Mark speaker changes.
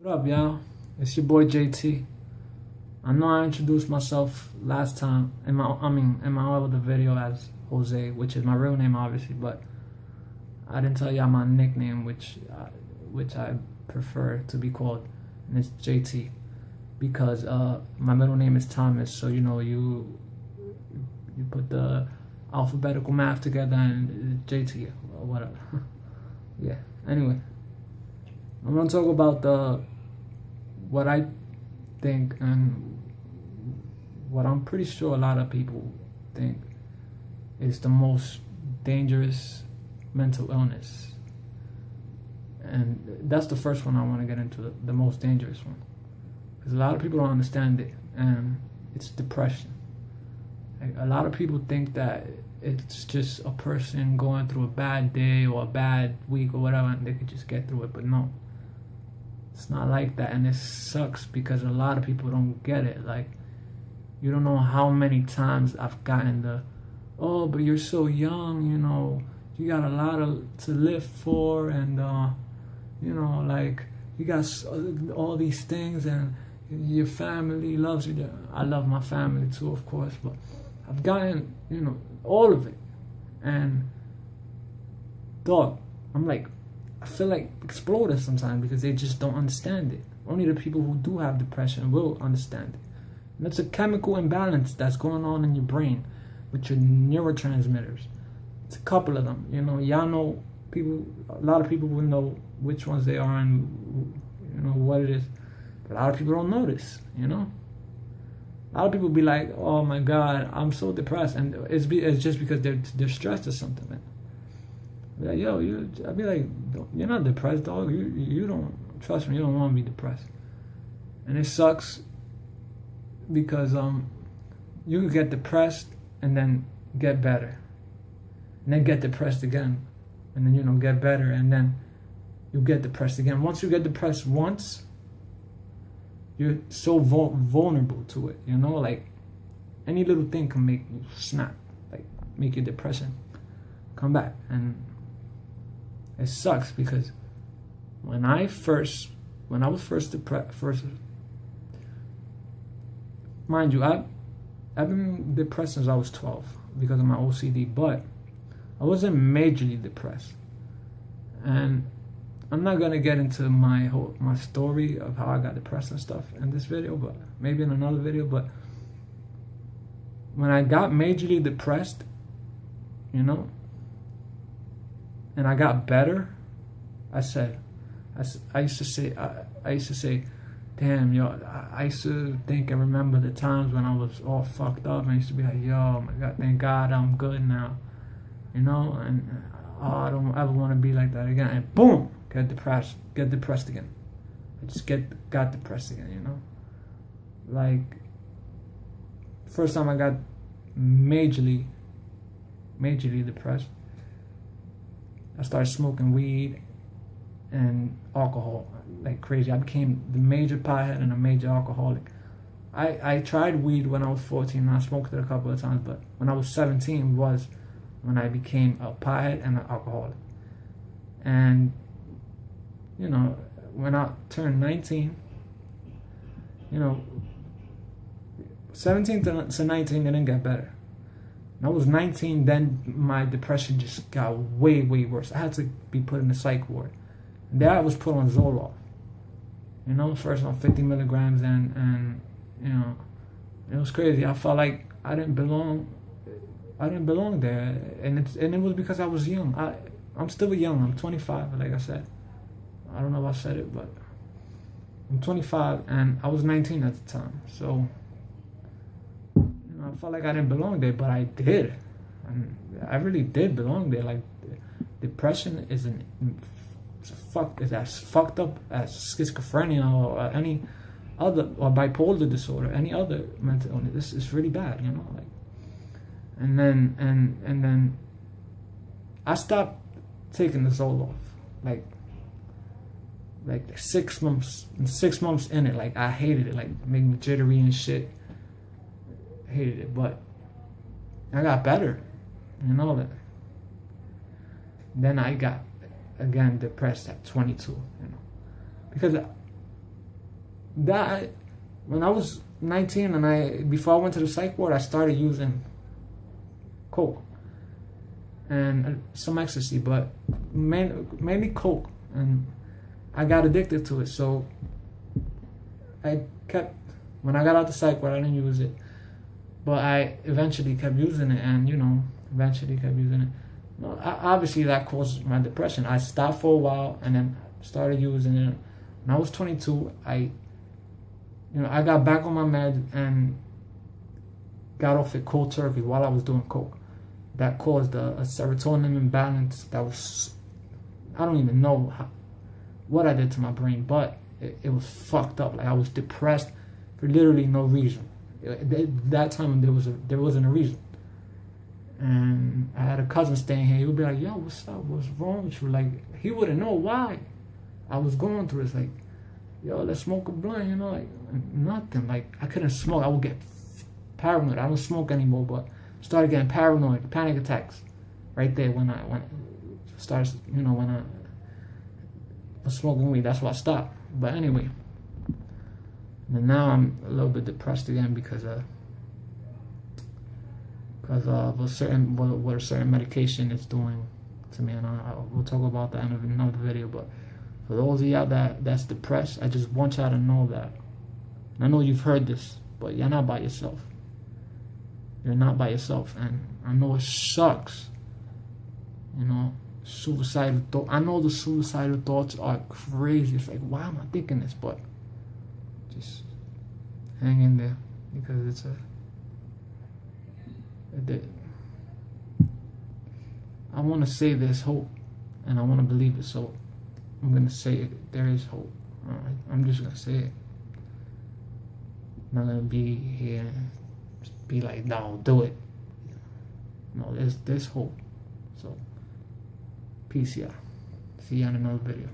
Speaker 1: What up, y'all? It's your boy JT. I know I introduced myself last time in my other video as Jose, which is my real name, obviously, but I didn't tell y'all my nickname, which I prefer to be called, and it's JT, because my middle name is Thomas. So you put the alphabetical math together and it's JT or whatever. Yeah. Anyway, I'm gonna talk about what I think and what I'm pretty sure a lot of people think is the most dangerous mental illness. And that's the first one I want to get into, the most dangerous one. Because a lot of people don't understand it, and it's depression. Like, a lot of people think that it's just a person going through a bad day or a bad week or whatever, and they could just get through it, but no. It's not like that, and it sucks because a lot of people don't get it. Like, you don't know how many times I've gotten oh, but you're so young, you got a lot to live for, and like, you got all these things, and your family loves you. I love my family too, of course, but I've gotten, all of it, and dog, I feel like exploding sometimes because they just don't understand it. Only the people who do have depression will understand it. And it's a chemical imbalance that's going on in your brain with your neurotransmitters. It's a couple of them. Y'all know people. A lot of people will know which ones they are and what it is. But a lot of people don't notice. A lot of people be like, "Oh my God, I'm so depressed," and it's just because they're stressed or something, man. Like, yo, I'd be like, you're not depressed, dog. You don't, trust me, you don't want to be depressed. And it sucks because you could get depressed and then get better, and then get depressed again, and then get better, and then you get depressed again. Once you get depressed once, you're so vulnerable to it. Like, any little thing can make you snap, like make your depression come back. And it sucks because when I was first depressed, mind you, I've been depressed since I was 12 because of my OCD, but I wasn't majorly depressed. And I'm not gonna get into my story of how I got depressed and stuff in this video, but maybe in another video. But when I got majorly depressed, and I got better, I used to say, damn, yo, I used to think and remember the times when I was all fucked up, and I used to be like, yo, my God, thank God I'm good now, and I don't ever want to be like that again. And boom, get depressed again. I just got depressed again, Like, first time I got majorly depressed, I started smoking weed and alcohol like crazy. I became the major pothead and a major alcoholic. I tried weed when I was 14, and I smoked it a couple of times, but when I was 17 was when I became a pothead and an alcoholic. And when I turned 19, 17 to 19, it didn't get better. When I was 19, then my depression just got way, way worse. I had to be put in the psych ward. And there I was put on Zoloft. First on 50 milligrams, and it was crazy. I felt like I didn't belong there, and it was because I was young. I'm still young. I'm 25, like I said. I don't know if I said it, but I'm 25, and I was 19 at the time. So I felt like I didn't belong there, but I did. And I really did belong there. Like, depression is as fucked up as schizophrenia or any other, or bipolar disorder, any other mental illness. This is really bad, like. And then I stopped taking the Zoloft, like 6 months. 6 months in it, like, I hated it. Like, it made me jittery and shit. Hated it, but I got better, that. Then I got again depressed at 22, because that when I was 19 and before I went to the psych ward, I started using coke and some ecstasy, but mainly coke, and I got addicted to it. So when I got out the psych ward, I didn't use it, but I eventually kept using it, and eventually kept using it. Obviously that caused my depression. I stopped for a while and then started using it. When I was 22, I got back on my meds and got off it cold turkey while I was doing coke. That caused a serotonin imbalance that was, I don't even know what I did to my brain, but it was fucked up. Like, I was depressed for literally no reason. That time there wasn't a reason. And I had a cousin staying here. He would be like, "Yo, what's up? What's wrong with you?" Like, he wouldn't know why I was going through this. Like, "Yo, let's smoke a blunt," like nothing. Like, I couldn't smoke. I would get paranoid. I don't smoke anymore, but started getting paranoid, panic attacks, right there when I started, when I was smoking weed. That's why I stopped. But anyway, and now I'm a little bit depressed again because of what a certain medication is doing to me, and we'll talk about that in another video. But for those of y'all that's depressed, I just want y'all to know that. I know you've heard this, but you're not by yourself. You're not by yourself, and I know it sucks. Suicidal thought. I know the suicidal thoughts are crazy. It's like, why am I thinking this? But just hang in there, because I want to say there's hope, and I want to believe it. So I'm gonna say it. There is hope. All right? I'm just gonna say it. I'm not gonna be here and just be like, "No, do it." No, there's hope. So peace, y'all. See you on another video.